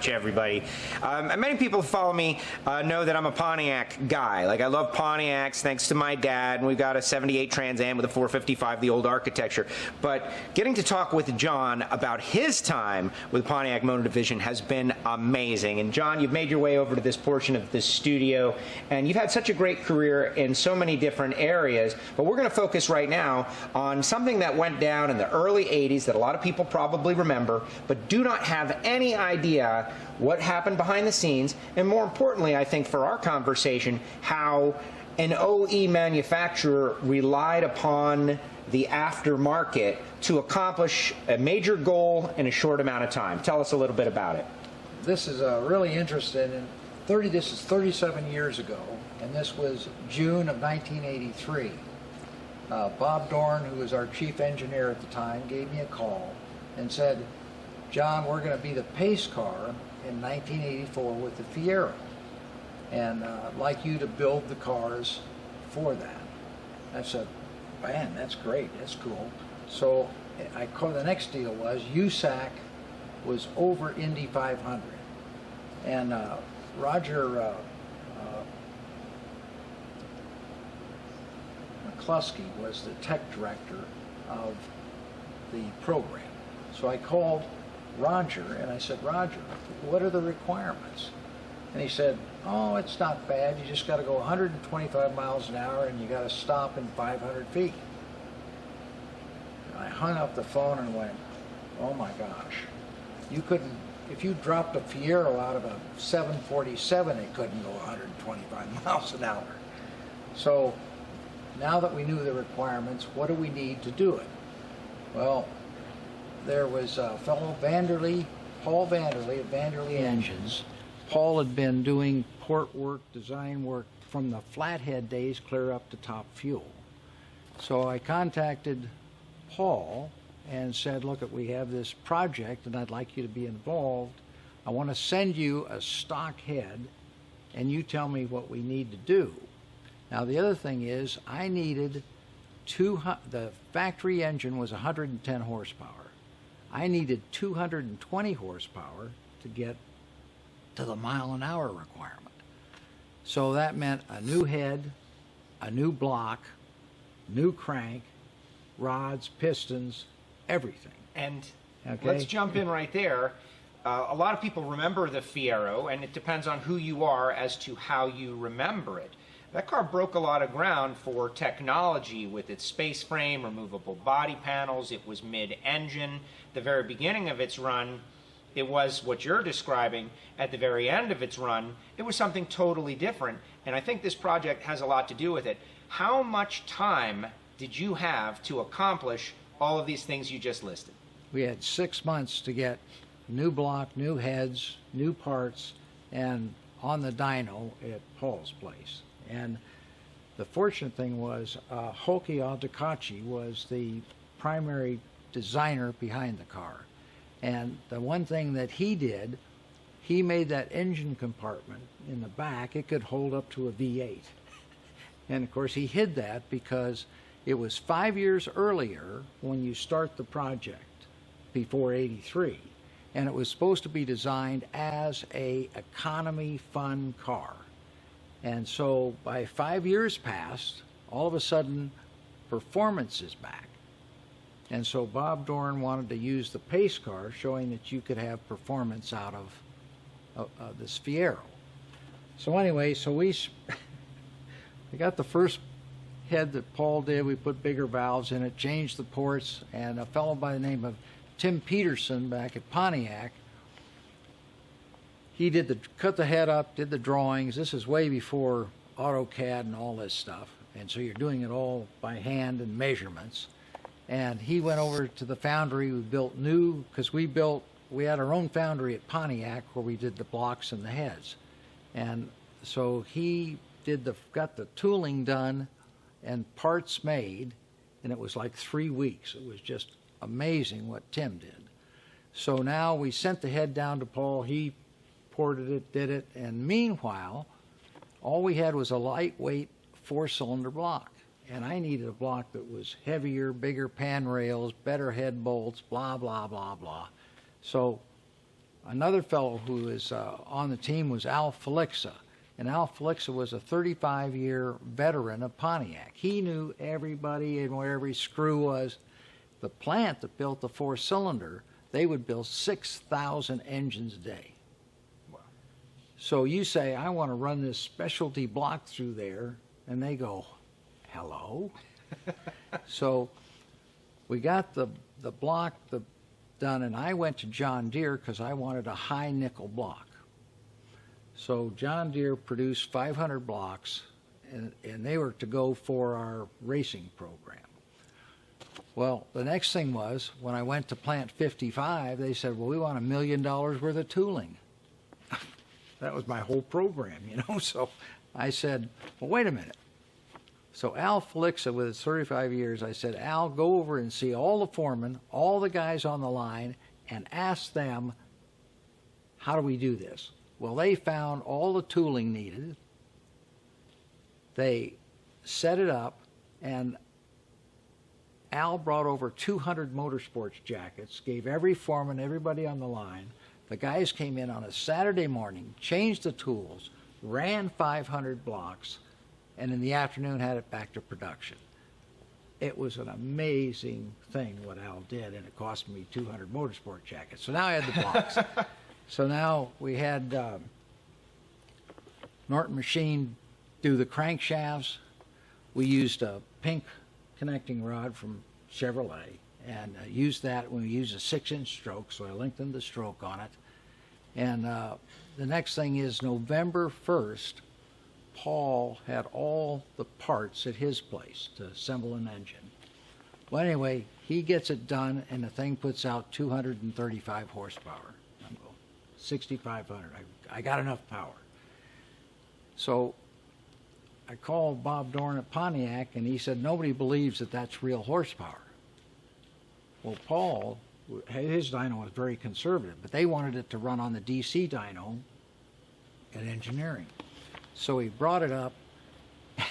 much, everybody. And many people who follow me know that I'm a Pontiac guy. Like, I love Pontiacs, thanks to my dad, and we've got a 78 Trans Am with a 455, the old architecture. But getting to talk with John about his time with Pontiac Motor Division has been amazing. And John, you've made your way over to this portion of this studio, and you've had such a great career in so many different areas. But we're going to focus right now on something that went down in the early 80s that a lot of people probably remember, but do not have any idea what happened behind the scenes, and more importantly, I think for our conversation, how an OE manufacturer relied upon the aftermarket to accomplish a major goal in a short amount of time. Tell us a little bit about it. This is really interesting. This is 37 years ago, and this was June of 1983. Bob Dorn, who was our chief engineer at the time, gave me a call and said, John, we're going to be the pace car in 1984 with the Fiero, and I'd like you to build the cars for that. I said, man, that's great, that's cool. So the next deal was USAC was over Indy 500, and Roger McCluskey was the tech director of the program. So I called Roger and I said, Roger, what are the requirements? And he said, oh, it's not bad. You just got to go 125 miles an hour and you got to stop in 500 feet. And I hung up the phone and went, oh my gosh. You couldn't, if you dropped a Fiero out of a 747, it couldn't go 125 miles an hour. So now that we knew the requirements, what do we need to do it? Well, there was a fellow, Paul Vanderlee of Vanderlee Engines. Paul had been doing port work, design work from the Flathead days clear up to Top Fuel. So I contacted Paul and said, look, we have this project and I'd like you to be involved. I want to send you a stock head and you tell me what we need to do. Now the other thing is I needed the factory engine was 110 horsepower. I needed 220 horsepower to get to the mile-an-hour requirement. So that meant a new head, a new block, new crank, rods, pistons, everything. And okay, let's jump in right there. A lot of people remember the Fiero, and it depends on who you are as to how you remember it. That car broke a lot of ground for technology with its space frame, removable body panels. It was mid-engine. The very beginning of its run, it was what you're describing. At the very end of its run, it was something totally different. And I think this project has a lot to do with it. How much time did you have to accomplish all of these things you just listed? We had 6 months to get new block, new heads, new parts, and on the dyno at Paul's place. And the fortunate thing was Hoki Altakachi was the primary designer behind the car. And the one thing that he did, he made that engine compartment in the back, it could hold up to a V8. And of course he hid that because it was 5 years earlier when you start the project, before '83, and it was supposed to be designed as a economy fun car. And so by 5 years passed, all of a sudden performance is back. And so Bob Dorn wanted to use the pace car, showing that you could have performance out of this Fiero. So anyway, so we got the first head that Paul did. We put bigger valves in it, changed the ports, and a fellow by the name of Tim Peterson back at Pontiac, he cut the head up, did the drawings. This is way before AutoCAD and all this stuff. And so you're doing it all by hand and measurements. And he went over to the foundry. We built new, because we had our own foundry at Pontiac where we did the blocks and the heads. And so he got the tooling done and parts made, and it was like 3 weeks. It was just amazing what Tim did. So now we sent the head down to Paul. He ported it, did it, and meanwhile, all we had was a lightweight 4-cylinder block. And I needed a block that was heavier, bigger pan rails, better head bolts, blah, blah, blah, blah. So another fellow who is on the team was Al Felixa. And Al Felixa was a 35-year veteran of Pontiac. He knew everybody and where every screw was. The plant that built the four-cylinder, they would build 6,000 engines a day. Wow. So you say, I want to run this specialty block through there, and they go, hello? So we got the block done, and I went to John Deere because I wanted a high nickel block. So John Deere produced 500 blocks, and they were to go for our racing program. Well, the next thing was, when I went to plant 55, they said, well, we want $1 million worth of tooling. That was my whole program, you know. So I said, well, wait a minute. So Al Felixa, with his 35 years, I said, Al, go over and see all the foremen, all the guys on the line, and ask them, how do we do this? Well, they found all the tooling needed. They set it up, and Al brought over 200 motorsports jackets, gave every foreman, everybody on the line. The guys came in on a Saturday morning, changed the tools, ran 500 blocks, and in the afternoon had it back to production. It was an amazing thing what Al did, and it cost me 200 motorsport jackets. So now I had the blocks. So now we had Norton Machine do the crankshafts. We used a pink connecting rod from Chevrolet and used that when we used a 6-inch stroke, so I lengthened the stroke on it. And the next thing is November 1st, Paul had all the parts at his place to assemble an engine. Well, anyway, he gets it done, and the thing puts out 235 horsepower. I'm going, 6,500. I got enough power. So I called Bob Dorn at Pontiac, and he said, nobody believes that that's real horsepower. Well, Paul, his dyno was very conservative, but they wanted it to run on the DC dyno at engineering. So he brought it up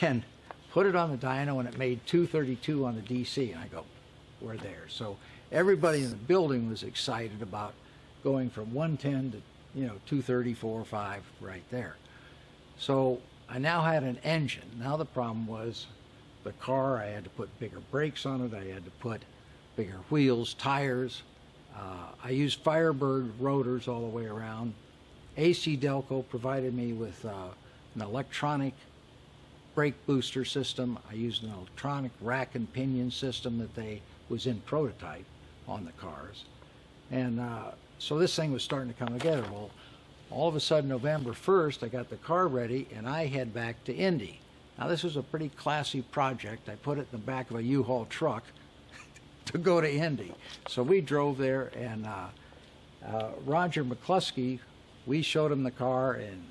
and put it on the dyno, and it made 232 on the DC. And I go, we're there. So everybody in the building was excited about going from 110 to, 234 or 5 right there. So I now had an engine. Now the problem was the car, I had to put bigger brakes on it. I had to put bigger wheels, tires. I used Firebird rotors all the way around. AC Delco provided me with an electronic brake booster system. I used an electronic rack and pinion system that was in prototype on the cars. And so this thing was starting to come together. Well, all of a sudden, November 1st, I got the car ready, and I head back to Indy. Now, this was a pretty classy project. I put it in the back of a U-Haul truck to go to Indy. So we drove there, and Roger McCluskey, we showed him the car, and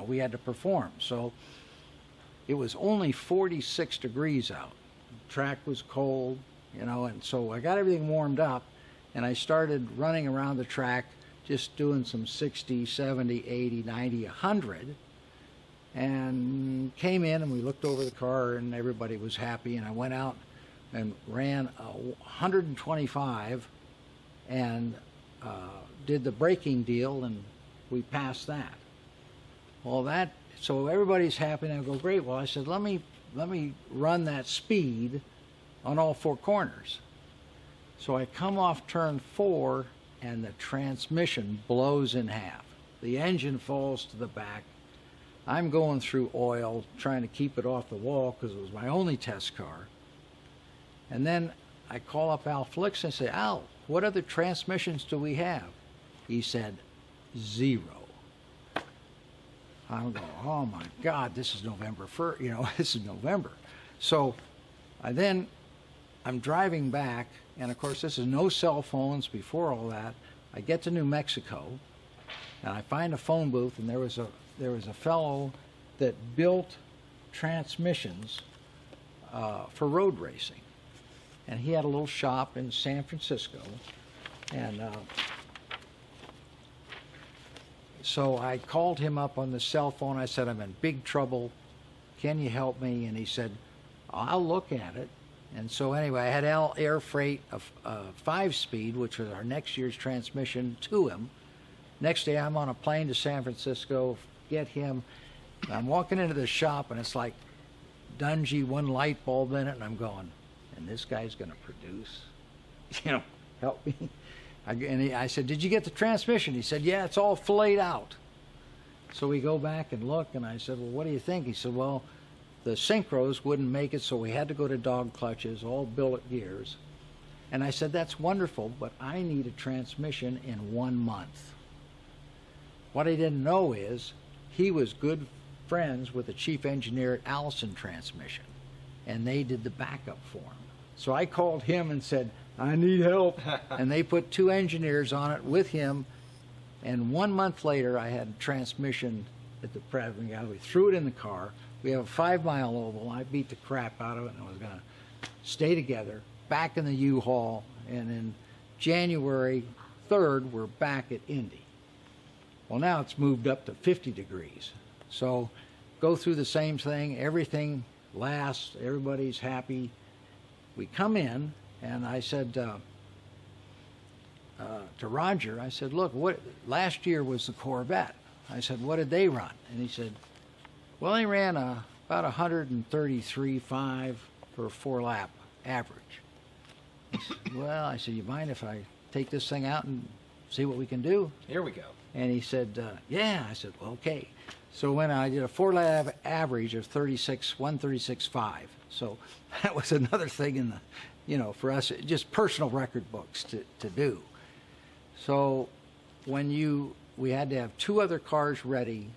we had to perform. So it was only 46 degrees out. The track was cold, and so I got everything warmed up, and I started running around the track, just doing some 60, 70, 80, 90, 100, and came in, and we looked over the car, and everybody was happy, and I went out and ran 125 and did the braking deal, and we passed that. Well, so everybody's happy, and I go, great. Well, I said, let me run that speed on all 4 corners. So I come off turn 4, and the transmission blows in half. The engine falls to the back. I'm going through oil, trying to keep it off the wall because it was my only test car. And then I call up Al Flix and say, Al, what other transmissions do we have? He said, 0. I'm going, oh my God, this is November 1st, this is November. So I'm driving back, and of course this is no cell phones before all that. I get to New Mexico, and I find a phone booth, and there was a fellow that built transmissions for road racing. And he had a little shop in San Francisco, and so I called him up on the cell phone. I said, I'm in big trouble. Can you help me? And he said, I'll look at it. And so anyway, I had Al air freight a 5-speed, which was our next year's transmission, to him. Next day, I'm on a plane to San Francisco, get him. I'm walking into the shop, and it's like dungy, one light bulb in it, and I'm going, and this guy's going to produce? Help me. I said, did you get the transmission? He said, yeah, it's all filleted out. So we go back and look, and I said, well, what do you think? He said, well, the synchros wouldn't make it, so we had to go to dog clutches, all billet gears. And I said, that's wonderful, but I need a transmission in 1 month. What I didn't know is he was good friends with the chief engineer at Allison Transmission, and they did the backup for him. So I called him and said, I need help. And they put 2 engineers on it with him, and 1 month later I had a transmission at the Pratt Gallery. We threw it in the car. We have a 5-mile oval. I beat the crap out of it, and I was going to stay together, back in the U-Haul, and in January 3rd, we're back at Indy. Well, now it's moved up to 50 degrees. So go through the same thing. Everything lasts. Everybody's happy. We come in, and I said to Roger, I said, look, last year was the Corvette. I said, what did they run? And he said, well, they ran about 133.5 for a 4-lap average. I said, well, I said, you mind if I take this thing out and see what we can do? Here we go. And he said, yeah. I said, well, okay. So when I did a 4-lap average of 136.5. So that was another thing in the, for us, just personal record books to do. So when we had to have 2 other cars ready,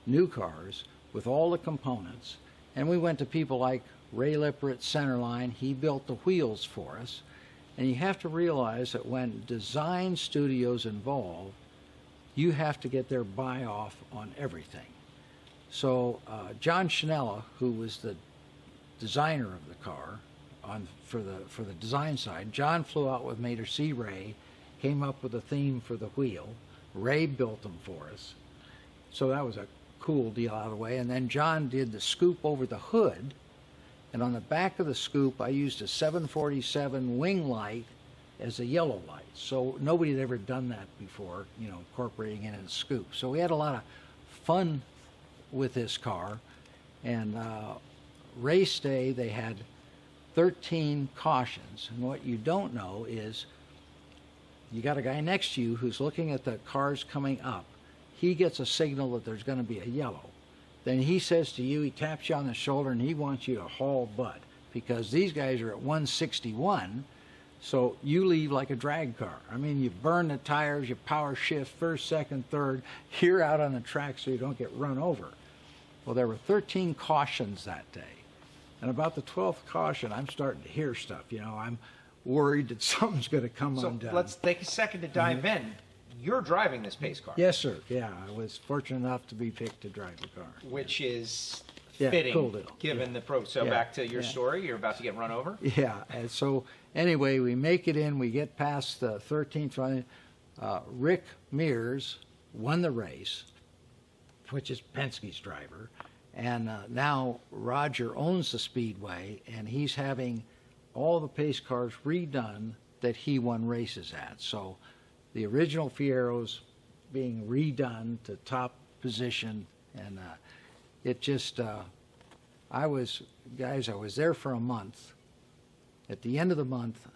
new cars, with all the components. And we went to people like Ray Lipper at Centerline. He built the wheels for us. And you have to realize that when design studios involved, you have to get their buy-off on everything. So John Chanella, who was the designer of the car for the design side, John flew out with me to see Ray, came up with a theme for the wheel. Ray built them for us. So that was a cool deal out of the way. And then John did the scoop over the hood. And on the back of the scoop, I used a 747 wing light as a yellow light. So nobody had ever done that before, incorporating it in a scoop. So we had a lot of fun with this car. And race day, they had 13 cautions. And what you don't know is you got a guy next to you who's looking at the cars coming up. He gets a signal that there's going to be a yellow. Then he says to you, he taps you on the shoulder, and he wants you to haul butt because these guys are at 161, so you leave like a drag car. I mean, you burn the tires, you power shift first, second, third. You're out on the track so you don't get run over. Well, there were 13 cautions that day. And about the 12th caution, I'm starting to hear stuff. I'm worried that something's going to come undone. So let's take a second to dive in. You're driving this pace car. Yes, sir. Yeah, I was fortunate enough to be picked to drive the car. Which is Yeah, fitting, cool deal. given the pro. So Yeah, back to your yeah. story, you're about to get run over? Yeah, and so anyway, we make it in, we get past the 13th run. Rick Mears won the race, which is Penske's driver, and now Roger owns the Speedway, and he's having all the pace cars redone that he won races at. So the original Fieros being redone to top position, and it just, I was there for a month. At the end of the month,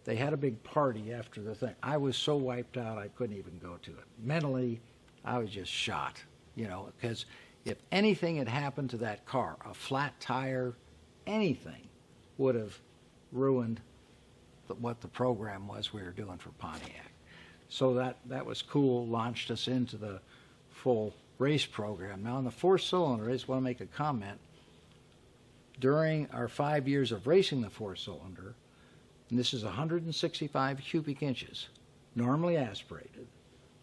they had a big party after the thing. I was so wiped out I couldn't even go to it. Mentally, I was just shot, because if anything had happened to that car, a flat tire, anything, would have ruined what the program was we were doing for Pontiac. So that was cool, launched us into the full race program. Now, on the 4-cylinder, I just want to make a comment. During our 5 years of racing the 4-cylinder, and this is 165 cubic inches, normally aspirated,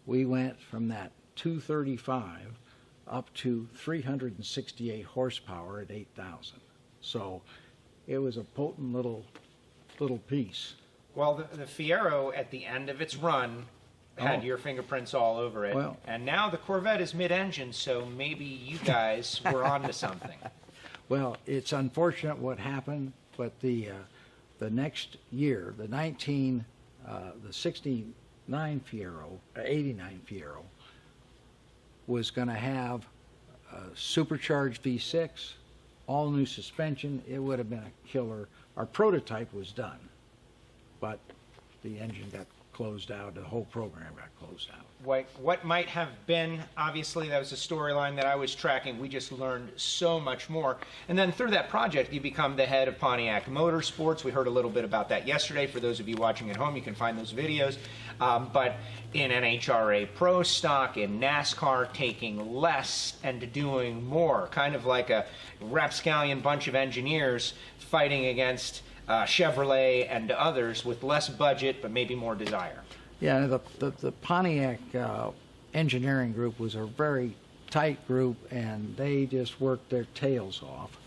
we went from that 235 up to 368 horsepower at 8,000. So it was a potent little piece. Well, the Fiero, at the end of its run, had your fingerprints all over it. Well, and now the Corvette is mid-engine, so maybe you guys were onto something. Well, it's unfortunate what happened, but the next year, the 16 89 Fiero was going to have a supercharged V6, all new suspension. It would have been a killer. Our prototype was done, but the engine got closed out. The whole program got closed out. What might have been, obviously, that was a storyline that I was tracking. We just learned so much more. And then through that project, you become the head of Pontiac Motorsports. We heard a little bit about that yesterday. For those of you watching at home, you can find those videos. But in NHRA Pro Stock, in NASCAR, taking less and doing more. Kind of like a rapscallion bunch of engineers fighting against Chevrolet and others with less budget, but maybe more desire. Yeah, the Pontiac engineering group was a very tight group, and they just worked their tails off.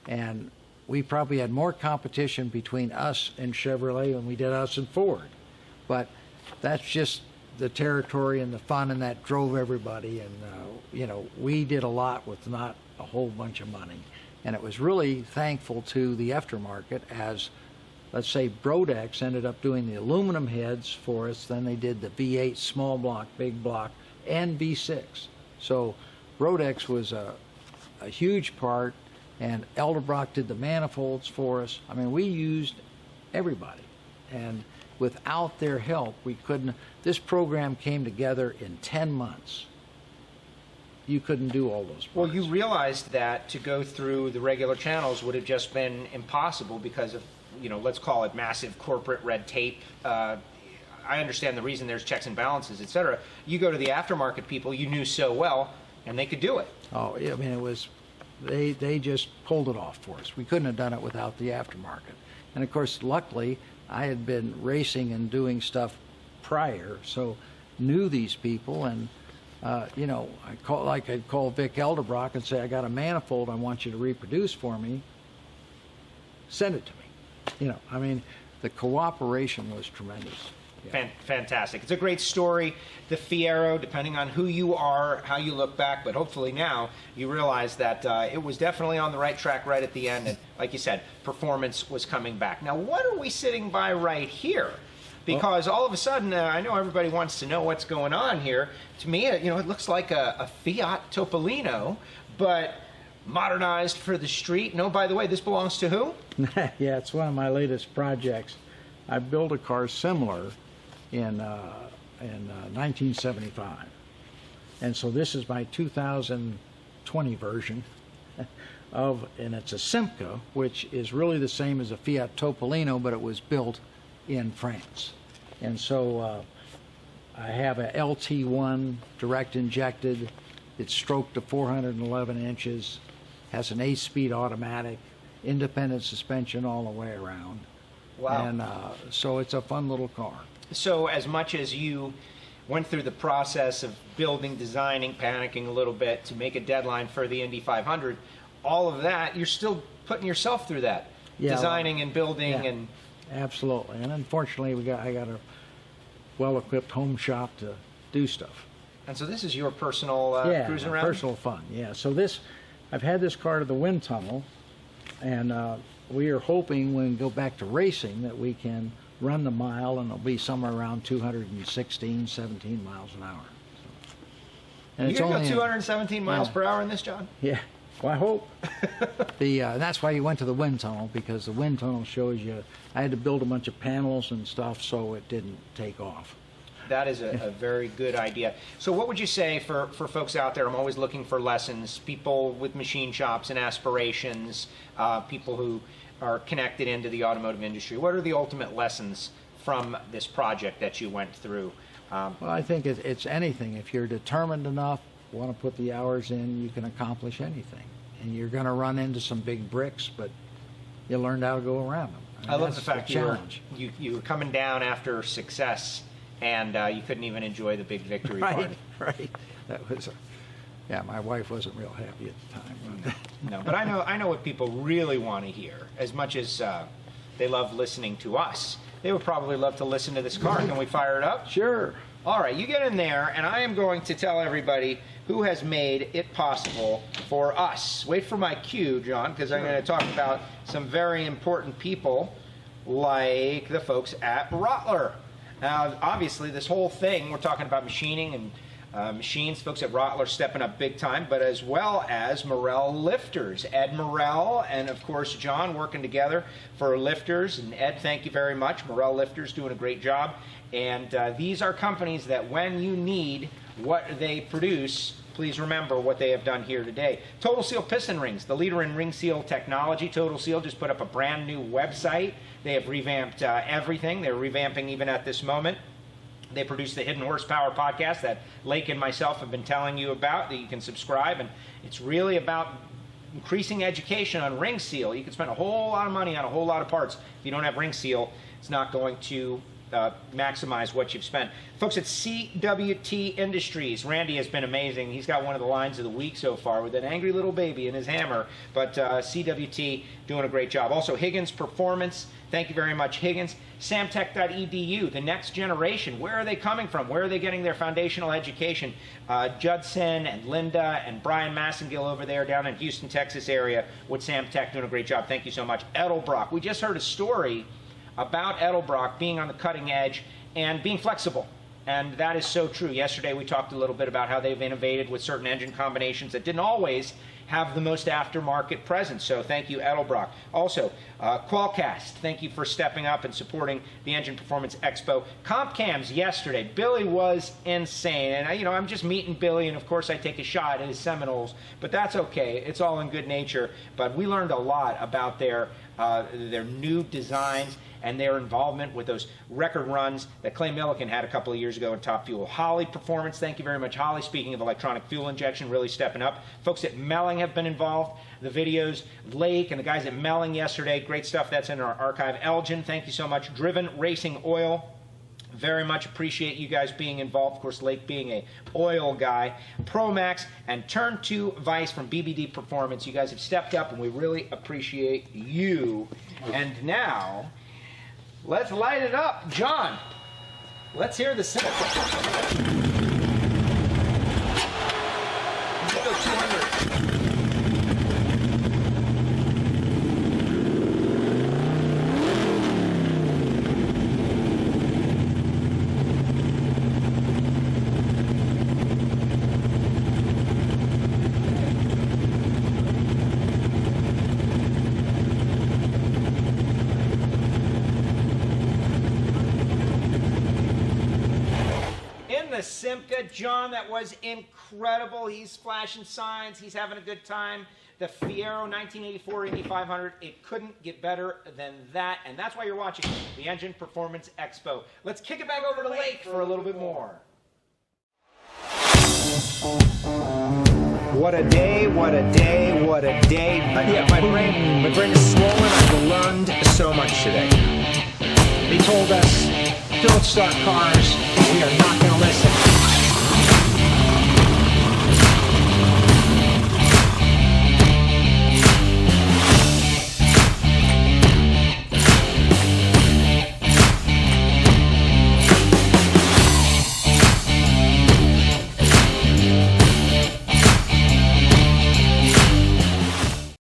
And we probably had more competition between us and Chevrolet than we did us and Ford. But that's just the territory and the fun, and that drove everybody. And, we did a lot with not a whole bunch of money. And it was really thankful to the aftermarket as, let's say, Brodex ended up doing the aluminum heads for us. Then they did the V8 small block, big block, and V6. So Brodex was a huge part, and Edelbrock did the manifolds for us. I mean, we used everybody. And without their help, we couldn't. This program came together in 10 months. You couldn't do all those parts. Well, you realized that to go through the regular channels would have just been impossible because of, let's call it massive corporate red tape. I understand the reason there's checks and balances, et cetera. You go to the aftermarket people you knew so well, and they could do it. Oh, I mean, it was, they just pulled it off for us. We couldn't have done it without the aftermarket. And of course, luckily, I had been racing and doing stuff prior, so knew these people. And I'd call Vic Edelbrock and say, I got a manifold I want you to reproduce for me. Send it to me. I mean, the cooperation was tremendous. Yeah. Fantastic. It's a great story. The Fiero, depending on who you are, how you look back, but hopefully now you realize that it was definitely on the right track right at the end. And like you said, performance was coming back. Now, what are we sitting by right here? Because all of a sudden, I know everybody wants to know what's going on here. To me, it looks like a Fiat Topolino, but modernized for the street. No, by the way, this belongs to who? Yeah, it's one of my latest projects. I built a car similar in 1975. And so this is my 2020 version and it's a Simca, which is really the same as a Fiat Topolino, but it was built in France. And so I have a LT1 direct injected. It's stroked to 411 inches, has an 8-speed automatic, independent suspension all the way around. Wow. And so it's a fun little car. So as much as you went through the process of building, designing, panicking a little bit to make a deadline for the Indy 500, all of that, you're still putting yourself through that, designing and building. Yeah, and absolutely. And unfortunately, I got a well-equipped home shop to do stuff. And so this is your personal cruising around? Personal fun, yeah. So I've had this car to the wind tunnel, and we are hoping when we go back to racing that we can run the mile, and it'll be somewhere around 216, 17 miles an hour. So, and you can go 217 miles per hour in this, John? Yeah. Well, I hope. And that's why you went to the wind tunnel, because the wind tunnel shows you. I had to build a bunch of panels and stuff so it didn't take off. That is a very good idea. So what would you say for folks out there? I'm always looking for lessons, people with machine shops and aspirations, people who are connected into the automotive industry. What are the ultimate lessons from this project that you went through? Well, I think it's anything. If you're determined enough, want to put the hours in, you can accomplish anything. And you're going to run into some big bricks, but you learned how to go around them. I love the fact you were coming down after success, and you couldn't even enjoy the big victory party. Right. That was, my wife wasn't real happy at the time. No, but I know what people really want to hear. As much as they love listening to us, they would probably love to listen to this car. Can we fire it up? Sure. All right, you get in there, and I am going to tell everybody who has made it possible for us. Wait for my cue, John, because I'm going to talk about some very important people like the folks at Rottler. Obviously, this whole thing, we're talking about machining and machines, folks at Rottler stepping up big time, but as well as Morel Lifters. Ed Morel and, of course, John working together for Lifters. And Ed, thank you very much. Morel Lifters doing a great job. And these are companies that when you need what they produce, please remember what they have done here today. Total Seal Piston Rings, the leader in ring seal technology. Total Seal just put up a brand new website. They have revamped everything. They're revamping even at this moment. They produce the Hidden Horsepower podcast that Lake and myself have been telling you about, that you can subscribe. And it's really about increasing education on ring seal. You can spend a whole lot of money on a whole lot of parts. If you don't have ring seal, it's not going to maximize what you've spent. Folks at CWT Industries, Randy has been amazing. He's got one of the lines of the week so far with an angry little baby in his hammer, but CWT doing a great job. Also, Higgins Performance, thank you very much, Higgins. Samtech.edu, the next generation. Where are they coming from? Where are they getting their foundational education? Judson and Linda and Brian Massengill over there down in Houston, Texas area with Samtech doing a great job. Thank you so much. Edelbrock, we just heard a story about Edelbrock being on the cutting edge and being flexible. And that is so true. Yesterday we talked a little bit about how they've innovated with certain engine combinations that didn't always have the most aftermarket presence. So thank you, Edelbrock. Also, Qualcast, thank you for stepping up and supporting the Engine Performance Expo. Comp cams yesterday, Billy was insane. And I'm just meeting Billy, and of course I take a shot at his Seminoles, but that's okay. It's all in good nature. But we learned a lot about their new designs and their involvement with those record runs that Clay Millican had a couple of years ago in Top Fuel. Holly Performance, thank you very much, Holly. Speaking of electronic fuel injection, really stepping up. Folks at Melling have been involved. The videos, Lake and the guys at Melling yesterday, great stuff. That's in our archive. Elgin, thank you so much. Driven Racing Oil, very much appreciate you guys being involved. Of course, Lake being a oil guy. Promax and Turn 2 Vice from BBD Performance. You guys have stepped up, and we really appreciate you. And now, let's light it up. John, let's hear the Simca. Let's go 200. The Simca, John, that was incredible. He's flashing signs. He's having a good time. The Fiero 1984 Indy 500. It couldn't get better than that, and that's why you're watching the Engine Performance Expo. Let's kick it back over to Lake for a little bit more. What a day, what a day, what a day. Yeah, my brain is swollen. I've learned so much today. They told us, don't start cars. We are not going to listen.